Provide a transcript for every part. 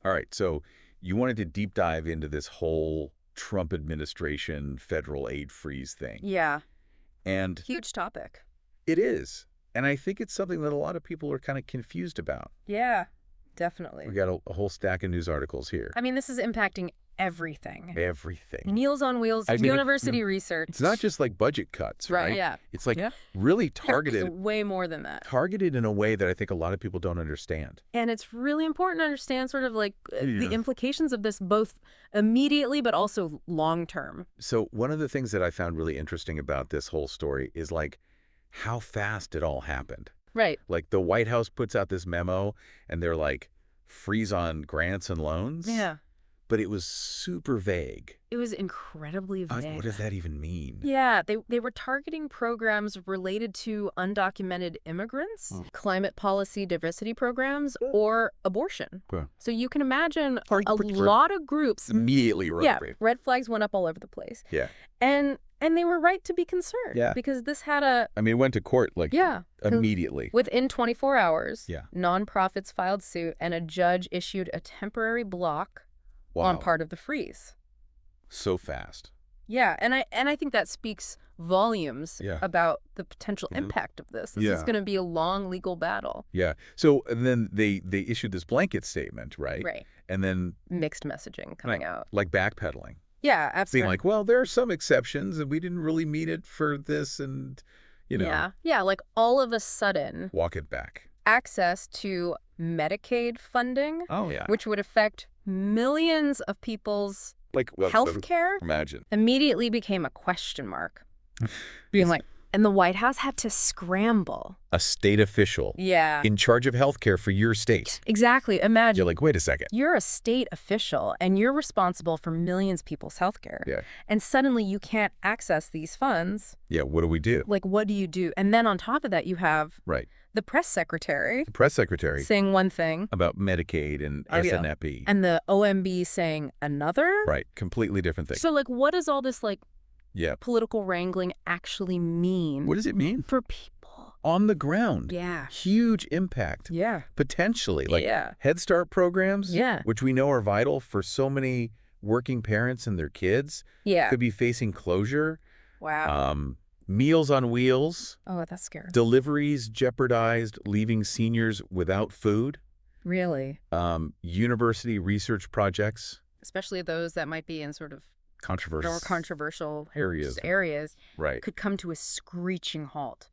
All right, so you wanted to deep dive into this whole Trump administration federal aid freeze thing. Yeah. And Huge topic. it is. And I think it's something that a lot of people are kind of confused about. Yeah, definitely. We got a whole stack of news articles here. I mean, this is impacting everything. Everything. Meals on Wheels, university research. It's not just like budget cuts, right? Yeah. It's like really targeted. It's way more than that. Targeted in a way that I think a lot of people don't understand. And it's really important to understand sort of like the implications of this both immediately but also long term. So one of the things that I found really interesting about this whole story is like how fast it all happened. Right. Like the White House puts out this memo and they're like, freeze on grants and loans. Yeah. But it was super vague. It was incredibly vague. What does that even mean? Yeah, they were targeting programs related to undocumented immigrants, climate policy diversity programs, or abortion. Yeah. So you can imagine a lot of groups. Immediately, red flags went up all over the place. Yeah. And they were right to be concerned. Yeah. Because this had a... I mean, it went to court like immediately. Within 24 hours, Yeah. nonprofits filed suit and a judge issued a temporary block on part of the freeze. So fast. Yeah, and I think that speaks volumes about the potential impact of this. This is going to be a long legal battle. Yeah. So and then they issued this blanket statement, right? Right. And then mixed messaging coming out. Like backpedaling. Yeah, absolutely. Being like, well, there are some exceptions and we didn't really mean it for this and, you know. Yeah, like all of a sudden. Walk it back. Access to Medicaid funding. Oh, yeah. Which would affect millions of people's health care. Imagine. Immediately became a question mark. Being like, and the White House had to scramble. A state official. Yeah. In charge of health care for your state. Exactly. Imagine. You're like, wait a second. You're a state official and you're responsible for millions of people's health care. Yeah. And suddenly you can't access these funds. Yeah, what do we do? Like, what do you do? And then on top of that, you have the press secretary. The press secretary. Saying one thing. About Medicaid and SNP. And the OMB saying another. Right. Completely different thing. So, like, what does all this, like, political wrangling actually mean? What does it mean? For people. On the ground. Yeah. Huge impact. Yeah. Potentially. Like Head Start programs. Yeah. Which we know are vital for so many working parents and their kids. Yeah. Could be facing closure. Wow. Meals on Wheels. Oh, that's scary. Deliveries jeopardized, leaving seniors without food. Really? University research projects. Especially those that might be in sort of controversial areas right. could come to a screeching halt.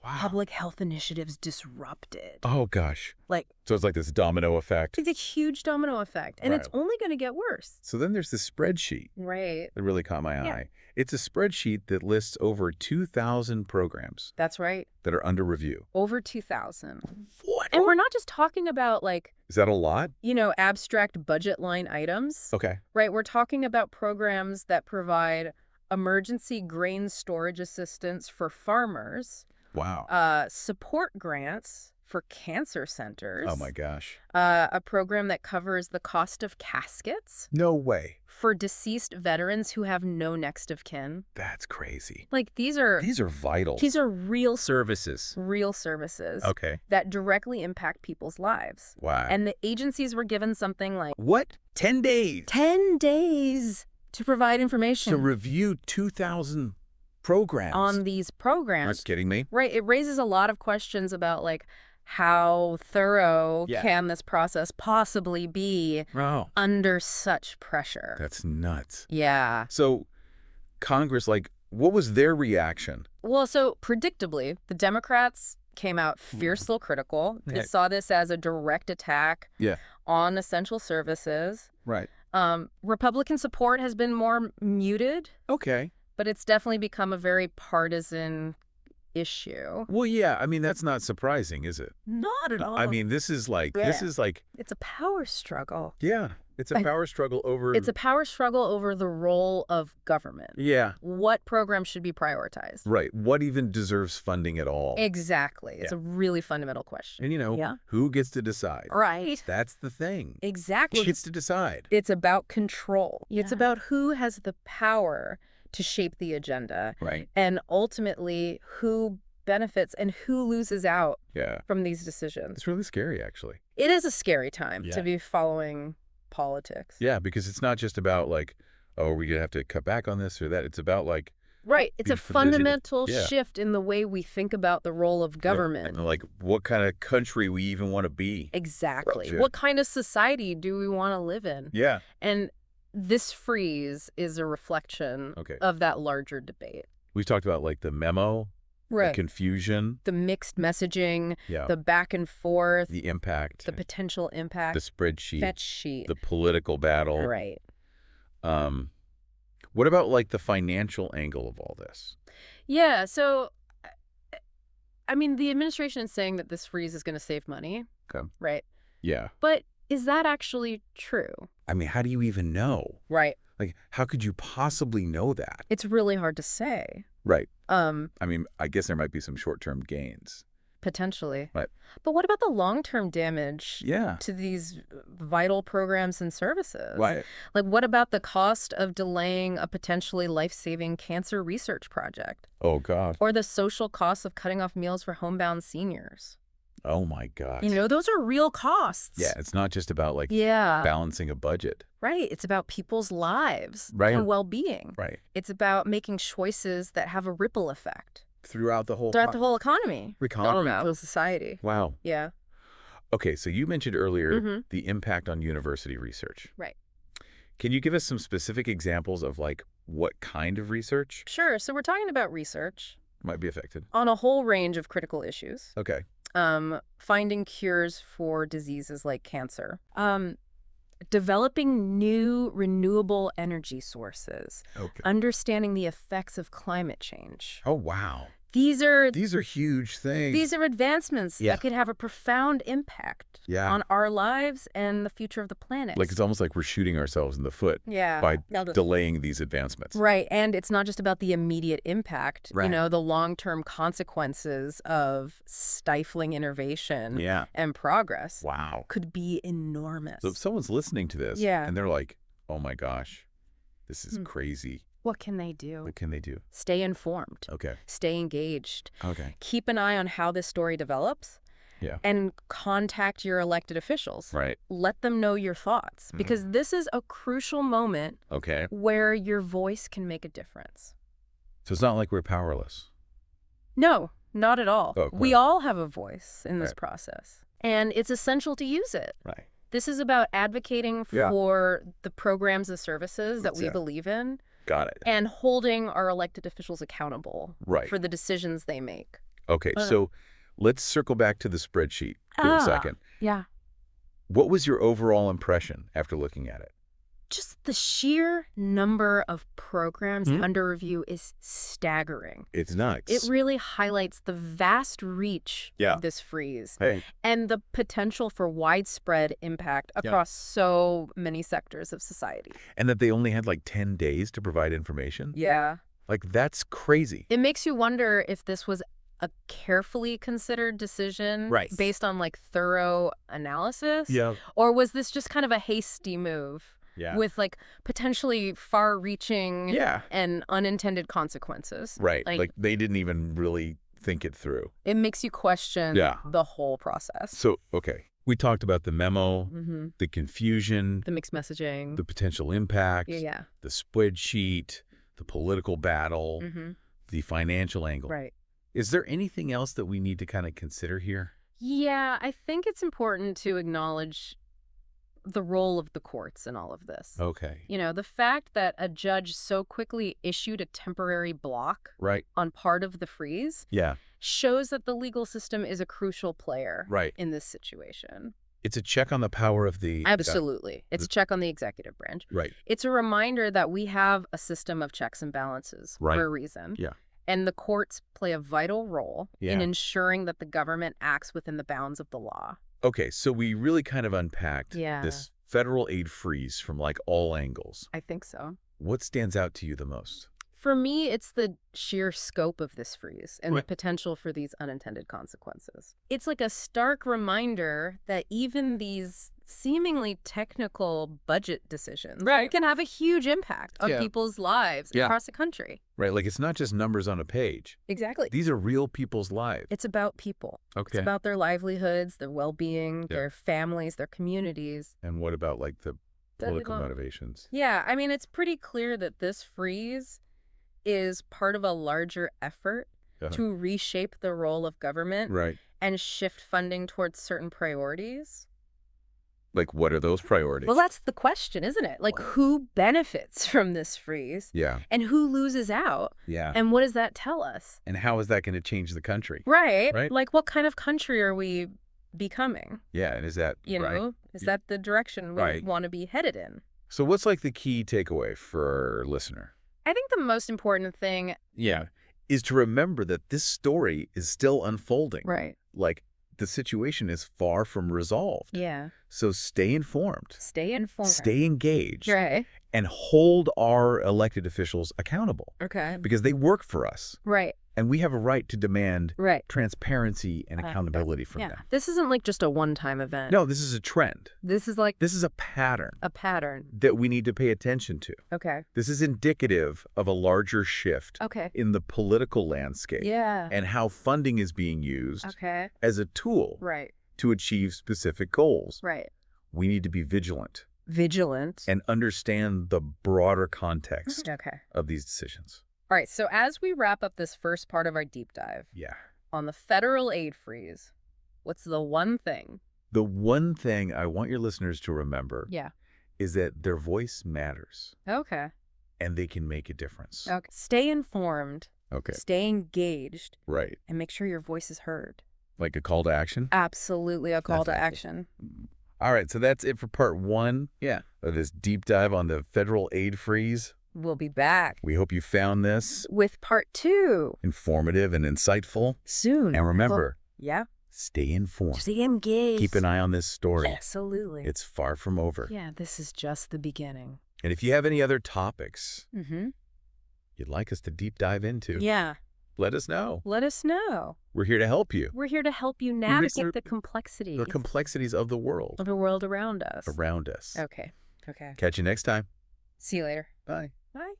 Wow. Public health initiatives disrupted. Oh, gosh. So it's like this domino effect. It's a huge domino effect, and it's only going to get worse. So then there's this spreadsheet. Right. That really caught my eye. It's a spreadsheet that lists over 2,000 programs. That's right. That are under review. Over 2,000. What? And we're not just talking about, like... Is that a lot? You know, abstract budget line items. Okay. Right? We're talking about programs that provide emergency grain storage assistance for farmers. Wow. Support grants for cancer centers. Oh, my gosh. A program that covers the cost of caskets. No way. For deceased veterans who have no next of kin. That's crazy. Like, these are vital. These are real services. Real services. Okay. That directly impact people's lives. Wow. And the agencies were given something like... What? 10 days? 10 days to provide information. To review 2,000 programs. On these programs. Aren't kidding me? Right. It raises a lot of questions about, like, how thorough can this process possibly be under such pressure? That's nuts. Yeah. So Congress, like, what was their reaction? Well, so predictably, the Democrats came out fiercely critical. They saw this as a direct attack on essential services. Right. Republican support has been more muted. Okay. But it's definitely become a very partisan issue. Well, yeah. I mean, that's not surprising, is it? Not at all. I mean, this is like... It's a power struggle. Yeah. It's a power struggle over... It's a power struggle over the role of government. Yeah. What programs should be prioritized? Right. What even deserves funding at all? Exactly. It's a really fundamental question. And, you know, who gets to decide? Right. That's the thing. Exactly. Who gets to decide? It's about control. Yeah. It's about who has the power to shape the agenda. Right. And ultimately, who benefits and who loses out from these decisions. It's really scary, actually. It is a scary time to be following politics. Yeah, because it's not just about like, oh, are we going to have to cut back on this or that? It's about like... Right. It's a fundamental yeah. shift in the way we think about the role of government. And like what kind of country we even want to be. Exactly. Yeah. What kind of society do we want to live in? Yeah. And this freeze is a reflection of that larger debate. We've talked about like the memo, the confusion, the mixed messaging, the back and forth, the impact, the potential impact, the spreadsheet, the political battle. Right. What about like the financial angle of all this? Yeah. So, I mean, the administration is saying that this freeze is going to save money. Okay. Right. Yeah. But is that actually true? I mean, how do you even know? Right. Like, how could you possibly know that? It's really hard to say. Right. I mean, I guess there might be some short-term gains. Potentially. Right. But what about the long-term damage to these vital programs and services? Right. Like, what about the cost of delaying a potentially life-saving cancer research project? Oh, God. Or the social costs of cutting off meals for homebound seniors? Oh, my God. You know, those are real costs. Yeah, it's not just about, like, balancing a budget. Right. It's about people's lives and well-being. Right. It's about making choices that have a ripple effect. Throughout the whole economy. Economy. Society. Wow. Yeah. Okay, so you mentioned earlier the impact on university research. Right. Can you give us some specific examples of, like, what kind of research? Sure. So we're talking about research. Might be affected. On a whole range of critical issues. Okay. Finding cures for diseases like cancer. Developing new renewable energy sources. Okay. Understanding the effects of climate change. Oh, wow. These are huge things. These are advancements that could have a profound impact on our lives and the future of the planet. Like, it's almost like we're shooting ourselves in the foot by delaying these advancements. Right. And it's not just about the immediate impact, you know, the long-term consequences of stifling innovation and progress could be enormous. So if someone's listening to this and they're like, oh, my gosh, this is crazy. What can they do? What can they do? Stay informed. Okay. Stay engaged. Okay. Keep an eye on how this story develops. Yeah. And contact your elected officials. Right. Let them know your thoughts. Because this is a crucial moment where your voice can make a difference. So it's not like we're powerless. No, not at all. Oh, we all have a voice in this process. And it's essential to use it. Right. This is about advocating for the programs and services that we believe in. Got it. And holding our elected officials accountable for the decisions they make. Okay, so let's circle back to the spreadsheet for a second. Yeah. What was your overall impression after looking at it? Just the sheer number of programs under review is staggering. It's nuts. It really highlights the vast reach of this freeze and the potential for widespread impact across so many sectors of society. And that they only had like 10 days to provide information? Yeah. Like, that's crazy. It makes you wonder if this was a carefully considered decision based on like thorough analysis? Or was this just kind of a hasty move? With like potentially far-reaching and unintended consequences. Right. Like they didn't even really think it through. It makes you question the whole process. So, okay. We talked about the memo, the confusion, the mixed messaging, the potential impact, the spreadsheet, the political battle, the financial angle. Right. Is there anything else that we need to kind of consider here? Yeah, I think it's important to acknowledge the role of the courts in all of this. Okay. You know, the fact that a judge so quickly issued a temporary block on part of the freeze shows that the legal system is a crucial player in this situation. It's a check on the power of the... Absolutely. It's a check on the executive branch. Right. It's a reminder that we have a system of checks and balances for a reason. Yeah. And the courts play a vital role in ensuring that the government acts within the bounds of the law. Okay, so we really kind of unpacked this federal aid freeze from like all angles. I think so. What stands out to you the most? For me, it's the sheer scope of this freeze and the potential for these unintended consequences. It's like a stark reminder that even these seemingly technical budget decisions can have a huge impact on people's lives across the country. Right, like it's not just numbers on a page. Exactly. These are real people's lives. It's about people. Okay. It's about their livelihoods, their well-being, their families, their communities. And what about like the political motivations. Yeah, I mean, it's pretty clear that this freeze is part of a larger effort to reshape the role of government and shift funding towards certain priorities. Like, what are those priorities? Well, that's the question, isn't it? Like, who benefits from this freeze? Yeah. And who loses out? Yeah. And what does that tell us? And how is that going to change the country? Right. Like, what kind of country are we becoming? Yeah, and is that, is that the direction we want to be headed in? So what's like the key takeaway for our listener? I think the most important thing is to remember that this story is still unfolding. Right. Like, the situation is far from resolved. Yeah. So stay informed. Stay informed. Stay engaged. Right. And hold our elected officials accountable. Okay. Because they work for us. Right. And we have a right to demand transparency and accountability from them. This isn't like just a one-time event. No, this is a trend. This is a pattern. A pattern. That we need to pay attention to. Okay. This is indicative of a larger shift in the political landscape. Yeah. And how funding is being used as a tool right. to achieve specific goals. Right. We need to be vigilant. Vigilant. And understand the broader context of these decisions. All right, so as we wrap up this first part of our deep dive on the federal aid freeze, what's the one thing? The one thing I want your listeners to remember is that their voice matters. Okay. And they can make a difference. Okay. Stay informed. Okay. Stay engaged. Right. And make sure your voice is heard. Like a call to action? Absolutely a call to action. All right, so that's it for part one of this deep dive on the federal aid freeze. We'll be back. We hope you found this with part 2 informative and insightful. Soon. And remember, stay informed. Stay engaged. Keep an eye on this story. Absolutely. It's far from over. Yeah, this is just the beginning. And if you have any other topics you'd like us to deep dive into, let us know. Let us know. We're here to help you. We're here to help you navigate the complexities. The complexities of the world. Of the world around us. Around us. Okay. Catch you next time. See you later. Bye. Bye.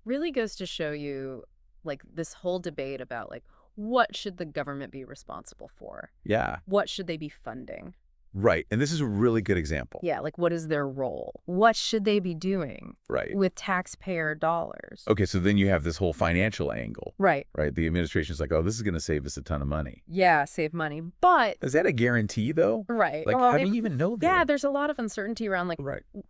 Really goes to show you, like, this whole debate about, like, what should the government be responsible for? Yeah. What should they be funding? Right. And this is a really good example. Yeah, like, what is their role? What should they be doing with taxpayer dollars? Okay, so then you have this whole financial angle. Right. The administration's like, oh, this is going to save us a ton of money. Yeah, save money. But is that a guarantee, though? Right. Like, how do you even know that? Yeah, there's a lot of uncertainty around, like,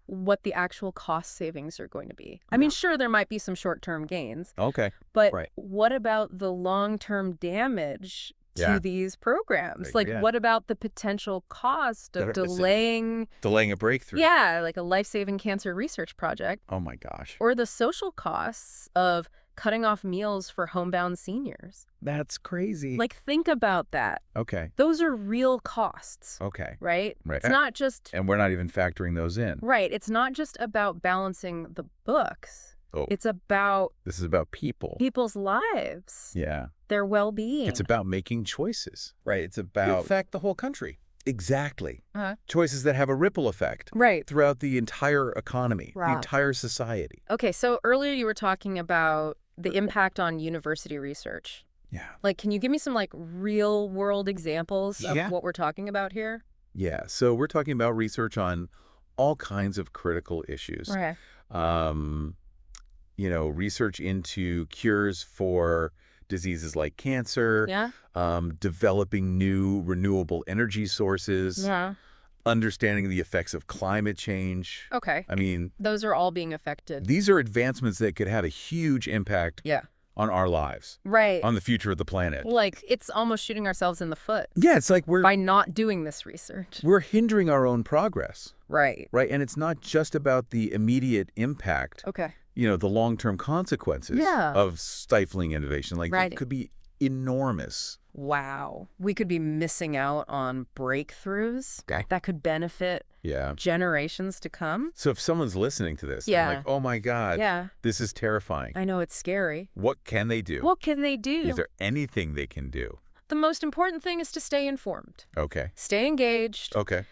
what the actual cost savings are going to be. I mean, sure, there might be some short-term gains. Okay. But what about the long-term damage to these programs? Like, what about the potential cost of delaying a breakthrough? Yeah, like a life-saving cancer research project. Oh my gosh. Or the social costs of cutting off meals for homebound seniors. That's crazy. Like, think about that. Okay. Those are real costs. Okay. Right? It's not just... And we're not even factoring those in. Right. It's not just about balancing the books. Oh. It's about... This is about people. People's lives. Yeah. Their well-being. It's about making choices. Right. It's about... In fact, the whole country. Exactly. Choices that have a ripple effect. Right. Throughout the entire economy. The entire society. Okay, so earlier you were talking about the impact on university research. Yeah. Like, can you give me some, like, real-world examples of what we're talking about here? Yeah. So we're talking about research on all kinds of critical issues. Okay. Research into cures for diseases like cancer, developing new renewable energy sources, understanding the effects of climate change. Okay. I mean, those are all being affected. These are advancements that could have a huge impact on our lives. Right. On the future of the planet. Like, it's almost shooting ourselves in the foot. Yeah, it's like by not doing this research. We're hindering our own progress. Right. Right. And it's not just about the immediate impact. Okay. The long-term consequences of stifling innovation. Like, it could be enormous. Wow. We could be missing out on breakthroughs that could benefit generations to come. So if someone's listening to this, like, oh my God, this is terrifying. I know, it's scary. What can they do? What can they do? Is there anything they can do? The most important thing is to stay informed. Okay. Stay engaged. Okay.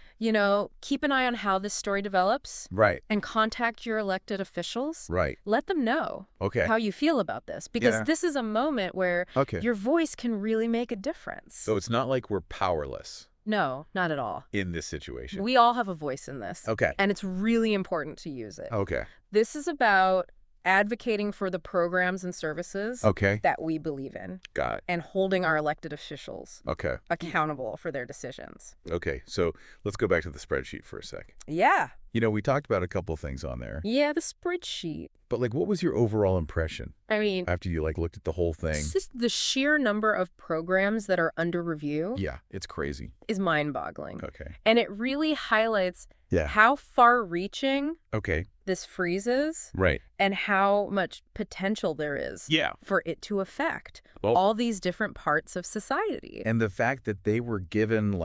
Keep an eye on how this story develops. Right. And contact your elected officials. Right. Let them know how you feel about this. Because this is a moment where your voice can really make a difference. So it's not like we're powerless. No, not at all. in this situation? We all have a voice in this. Okay. And it's really important to use it. Okay. This is about advocating for the programs and services Okay. that we believe in. Got it. And holding our elected officials Okay. accountable for their decisions. Okay. So let's go back to the spreadsheet for a sec. Yeah. We talked about a couple things on there. Yeah, the spreadsheet. But, what was your overall impression I mean, after you, looked at the whole thing? it's just the sheer number of programs that are under review Yeah, it's crazy. is mind-boggling. Okay. And it really highlights Yeah. how far-reaching Okay. this freeze is Right. and how much potential there is Yeah. for it to affect Well, all these different parts of society. and the fact that they were given,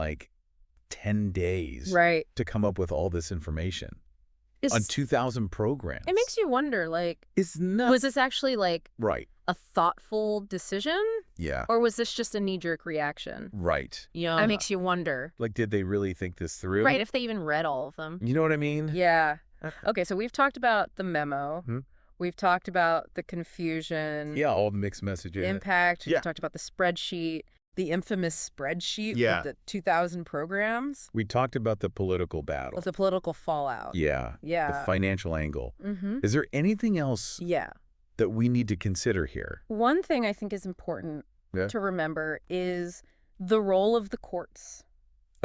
10 days Right. to come up with all this information It's, on 2,000 programs. it makes you wonder, It's nuts. was this actually Right. a thoughtful decision, Yeah. or was this just a knee-jerk reaction? Right. Yeah. That makes you wonder. Did they really think this through? Right, if they even read all of them. You know what I mean? Yeah. Okay, so we've talked about the memo. Hmm. We've talked about the confusion. Yeah, all the mixed messages. Impact. Yeah. We've talked about the spreadsheet, the infamous spreadsheet Yeah. with the 2,000 programs. We talked about the political battle. With the political fallout. Yeah. Yeah. The financial angle. Mm-hmm. Is there anything else Yeah. that we need to consider here? One thing I think is important Yeah. to remember is the role of the courts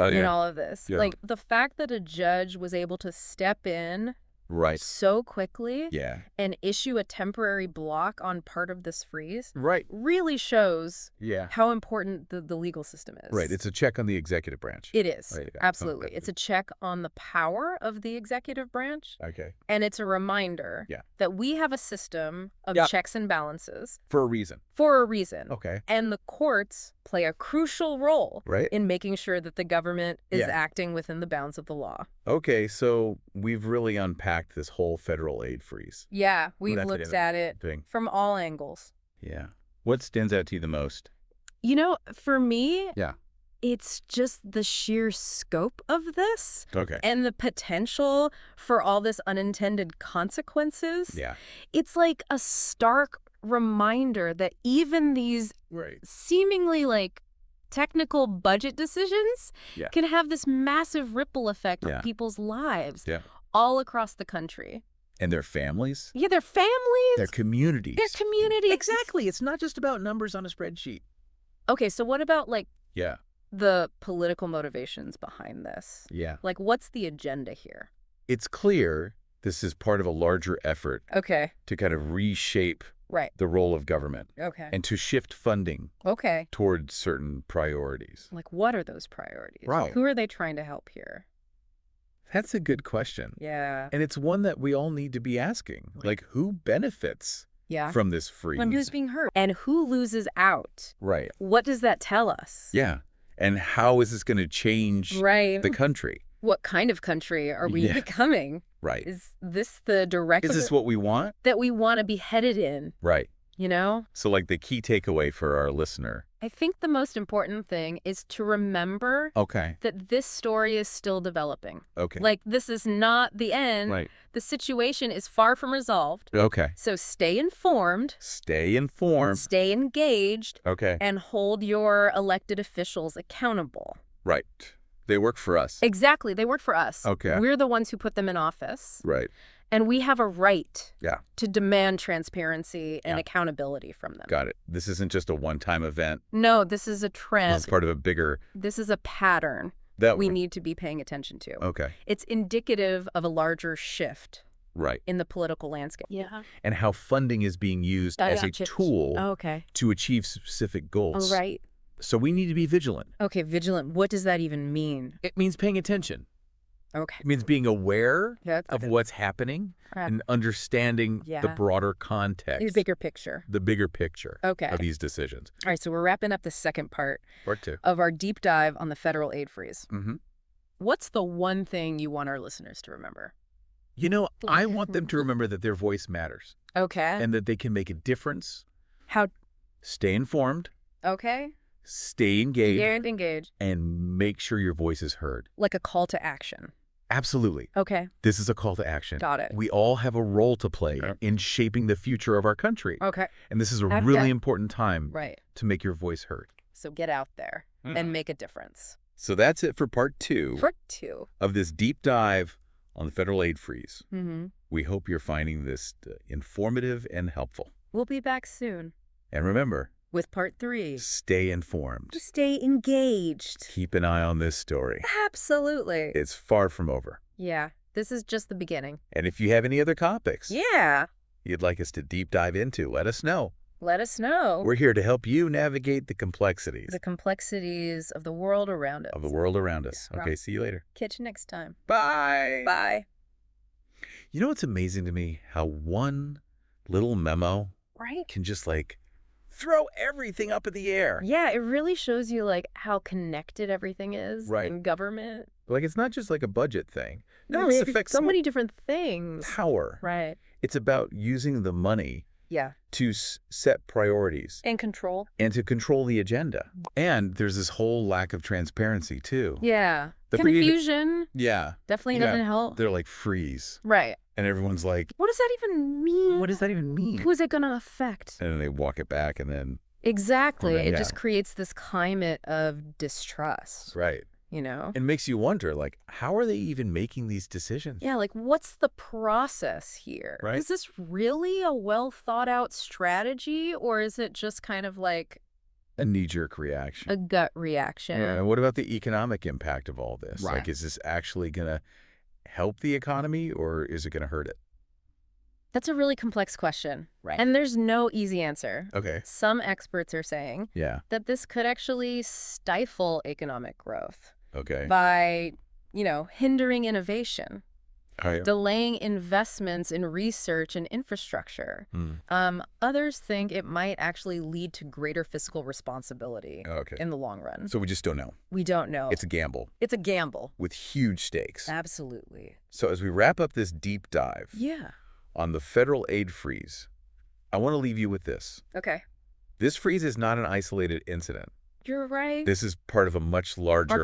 Oh, in all of this. Yeah. The fact that a judge was able to step in Right. so quickly Yeah. and issue a temporary block on part of this freeze Right. really shows Yeah. how important the legal system is. Right. It's a check on the executive branch. It is. Right, yeah. Absolutely. Okay. It's a check on the power of the executive branch, Okay. and it's a reminder Yeah. that we have a system of Yeah. checks and balances For a reason. for a reason. Okay. And the courts play a crucial role Right. in making sure that the government is Yeah. acting within the bounds of the law. Okay, so we've really unpacked this whole federal aid freeze Yeah, we've That's looked at it thing. from all angles. Yeah. What stands out to you the most? For me, Yeah. it's just the sheer scope of this Okay. and the potential for all this unintended consequences. Yeah. It's like a stark reminder that even these Right. seemingly technical budget decisions Yeah. can have this massive ripple effect Yeah. on people's lives Yeah. all across the country. And their families? Yeah, their families, Their communities. their communities. Exactly. It's not just about numbers on a spreadsheet. Okay, so what about Yeah. the political motivations behind this? Yeah. What's the agenda here? It's clear this is part of a larger effort Okay, to kind of reshape right. the role of government Okay. and to shift funding Okay. towards certain priorities. What are those priorities? Right. Who are they trying to help here? That's a good question. Yeah. And it's one that we all need to be asking. Who benefits Yeah. from this freeze? And who's being hurt? And who loses out? Right. What does that tell us? Yeah. And how is this going to change Right. the country? What kind of country are we Yeah. becoming? Right. Is this the direction Is this what we want? that we want to be headed in? Right. So the key takeaway for our listener. I think the most important thing is to remember Okay. that this story is still developing. Okay. This is not the end. Right. The situation is far from resolved. Okay. So stay informed, Stay informed. stay engaged, Okay. and hold your elected officials accountable. Right. They work for us. Exactly. They work for us. Okay. We're the ones who put them in office. Right. And we have a right Yeah. to demand transparency and Yeah. accountability from them. Got it. This isn't just a one-time event. No, this is a trend. It's part of a bigger This is a pattern that we need to be paying attention to. Okay. It's indicative of a larger shift Right. in the political landscape. Yeah. And how funding is being used as a tool Okay. to achieve specific goals. All right. So we need to be vigilant. Okay, vigilant. What does that even mean? It means paying attention. Okay. It means being aware That's of good. what's happening Right. and understanding the Yeah. broader context. The bigger picture. The bigger picture Okay. of these decisions. All right, so we're wrapping up the second part Part two. of our deep dive on the federal aid freeze. Mm-hmm. What's the one thing you want our listeners to remember? I want them to remember that their voice matters Okay. and that they can make a difference. How? Stay informed, Okay. stay engaged, Engage. and make sure your voice is heard. Like a call to action. Absolutely. Okay. This is a call to action. Got it. We all have a role to play in shaping the future of our country. Okay. And this is a Okay. really important time Right. to make your voice heard. So get out there and make a difference. So that's it for part 2 of this deep dive on the federal aid freeze. We hope you're finding this informative and helpful. We'll be back soon. And remember, with part 3, stay informed. Stay engaged. Keep an eye on this story. Absolutely. It's far from over. Yeah, this is just the beginning. And if you have any other topics you'd like us to deep dive into, let us know. Let us know. We're here to help you navigate the complexities. The complexities of the world around us. Of the world around us. Yeah. Okay, see you later. Catch you next time. Bye. Bye. You know what's amazing to me? How one little memo can just throw everything up in the air. Yeah, it really shows you how connected everything is in government. It's not just a budget thing. No, it affects so many different things. Power. Right. It's about using the money to set priorities. And control. And to control the agenda. And there's this whole lack of transparency, too. Yeah. The confusion. Definitely doesn't help. They're freeze. Right. And everyone's like, what does that even mean? What does that even mean? Who is it going to affect? And then they walk it back and then... Exactly. It just creates this climate of distrust. Right. It makes you wonder, how are they even making these decisions? Yeah, what's the process here? Right. Is this really a well-thought-out strategy, or is it just kind of a knee-jerk reaction? A gut reaction. Yeah, and what about the economic impact of all this? Right. Is this actually going to help the economy, or is it going to hurt it? That's a really complex question. Right. And there's no easy answer. Okay. Some experts are saying that this could actually stifle economic growth. Okay. By, hindering innovation, delaying investments in research and infrastructure. Others think it might actually lead to greater fiscal responsibility in the long run. So we just don't know. We don't know. It's a gamble. It's a gamble. With huge stakes. Absolutely. So as we wrap up this deep dive on the federal aid freeze, I want to leave you with this. Okay. This freeze is not an isolated incident. You're right. This is part of a much larger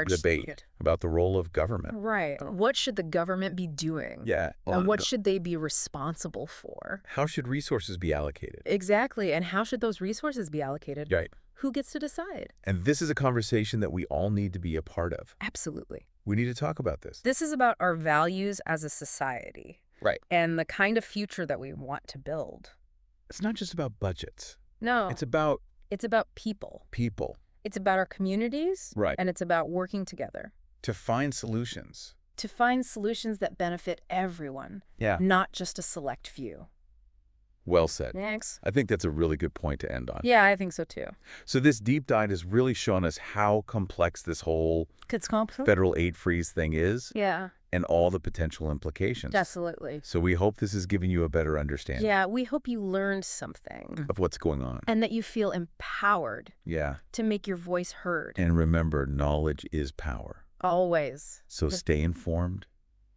debate about the role of government. Right. What should the government be doing? Yeah. And what should they be responsible for? How should resources be allocated? Exactly. And how should those resources be allocated? Right. Who gets to decide? And this is a conversation that we all need to be a part of. Absolutely. We need to talk about this. This is about our values as a society. Right. And the kind of future that we want to build. It's not just about budgets. No. It's about people. People. It's about our communities. Right. And it's about working together. To find solutions. To find solutions that benefit everyone. Yeah. Not just a select few. Well said. Thanks. I think that's a really good point to end on. Yeah, I think so too. So this deep dive has really shown us how complex this whole federal aid freeze thing is. Yeah. And all the potential implications. Absolutely. So we hope this has given you a better understanding. Yeah, we hope you learned something. Of what's going on. And that you feel empowered. Yeah. To make your voice heard. And remember, knowledge is power. Always. So stay informed,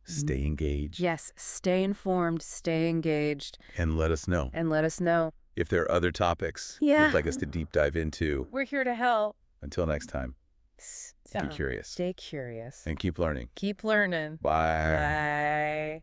stay engaged. Yes, stay informed, stay engaged. And let us know. If there are other topics you'd like us to deep dive into. We're here to help. Until next time. Stay curious. Stay curious. And keep learning. Keep learning. Bye. Bye.